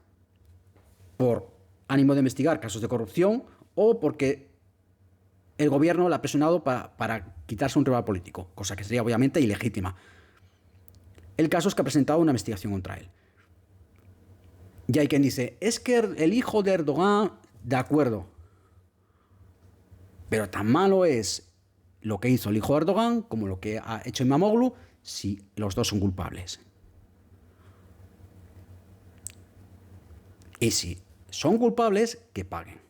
por ánimo de investigar casos de corrupción o porque el gobierno le ha presionado para quitarse un rival político, cosa que sería obviamente ilegítima. El caso es que ha presentado una investigación contra él. Y hay quien dice, es que el hijo de Erdogan, de acuerdo, pero tan malo es lo que hizo el hijo de Erdogan como lo que ha hecho Imamoglu si los dos son culpables. Y si son culpables, que paguen.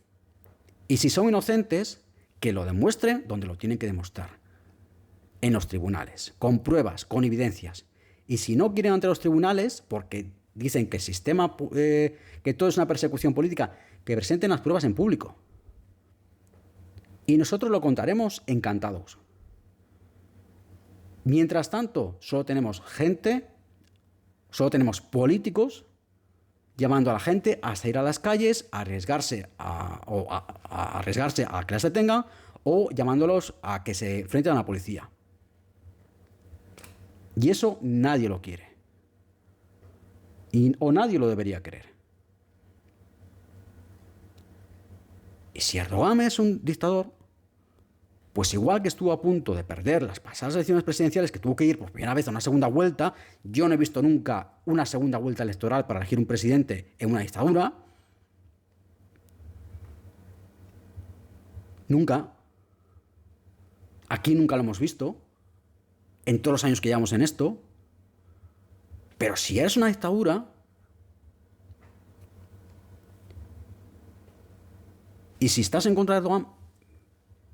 Y si son inocentes, que lo demuestren donde lo tienen que demostrar. En los tribunales, con pruebas, con evidencias. Y si no quieren ante los tribunales, porque dicen que el sistema, que todo es una persecución política, que presenten las pruebas en público. Y nosotros lo contaremos encantados. Mientras tanto, solo tenemos políticos llamando a la gente a salir a las calles, a arriesgarse a que las detengan o llamándolos a que se enfrenten a la policía. Y eso nadie lo quiere. O nadie lo debería querer. Y si Erdogan es un dictador, Pues igual que estuvo a punto de perder las pasadas elecciones presidenciales, que tuvo que ir por primera vez a una segunda vuelta, yo no he visto nunca una segunda vuelta electoral para elegir un presidente en una dictadura. Nunca. Aquí nunca lo hemos visto. En todos los años que llevamos en esto. Pero si eres una dictadura, y si estás en contra de Erdogan,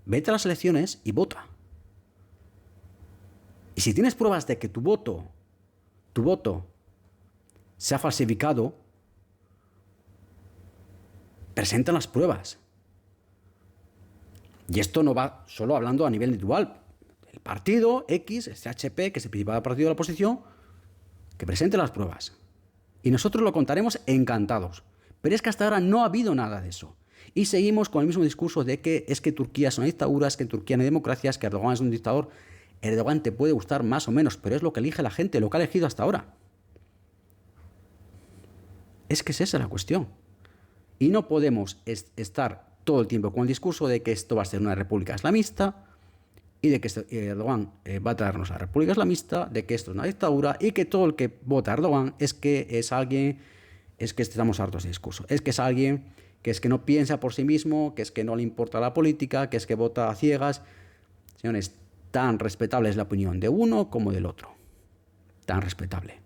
vete a las elecciones y vota. Y si tienes pruebas de que tu voto se ha falsificado, presenta las pruebas. Y esto no va solo hablando a nivel individual. El partido X, el CHP, que es el principal partido de la oposición, que presente las pruebas. Y nosotros lo contaremos encantados. Pero es que hasta ahora no ha habido nada de eso. Y seguimos con el mismo discurso de que es que Turquía es una dictadura, es que en Turquía no hay democracia, es que Erdogan es un dictador. Erdogan te puede gustar más o menos, pero es lo que elige la gente, lo que ha elegido hasta ahora. Es que es esa la cuestión. Y no podemos estar todo el tiempo con el discurso de que esto va a ser una república islamista y de que Erdogan va a traernos a la república islamista, de que esto es una dictadura y que todo el que vota a Erdogan es que es alguien, es que estamos hartos de discurso, es que es alguien que es que no piensa por sí mismo, que es que no le importa la política, que es que vota a ciegas. Señores, tan respetable es la opinión de uno como del otro. Tan respetable.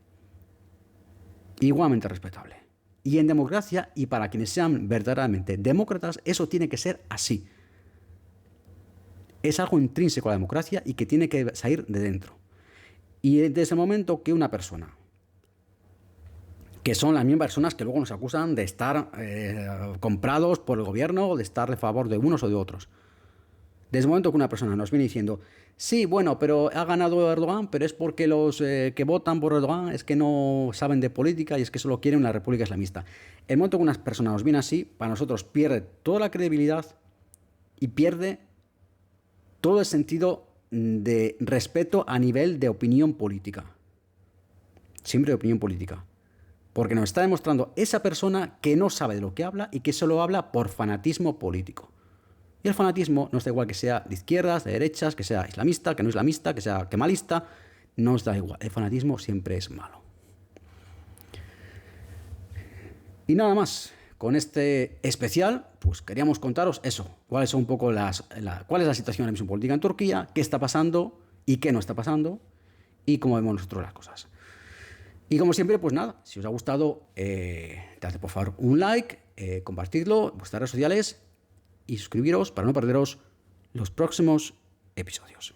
Igualmente respetable. Y en democracia, y para quienes sean verdaderamente demócratas, eso tiene que ser así. Es algo intrínseco a la democracia y que tiene que salir de dentro. Y desde el momento que una persona, que son las mismas personas que luego nos acusan de estar comprados por el gobierno o de estar a favor de unos o de otros. Desde el momento que una persona nos viene diciendo, sí, bueno, pero ha ganado Erdogan, pero es porque los que votan por Erdogan es que no saben de política y es que solo quieren una república islamista. El momento que una persona nos viene así, para nosotros pierde toda la credibilidad y pierde todo el sentido de respeto a nivel de opinión política. Siempre de opinión política. Porque nos está demostrando esa persona que no sabe de lo que habla y que solo habla por fanatismo político. Y el fanatismo nos da igual que sea de izquierdas, de derechas, que sea islamista, que no islamista, que sea kemalista, nos da igual. El fanatismo siempre es malo. Y nada más. Con este especial, pues queríamos contaros eso. Cuáles son un poco cuál es la situación ahora mismo política en Turquía, qué está pasando y qué no está pasando y cómo vemos nosotros las cosas. Y como siempre, pues nada, si os ha gustado, dadle por favor un like, compartidlo en vuestras redes sociales y suscribiros para no perderos los próximos episodios.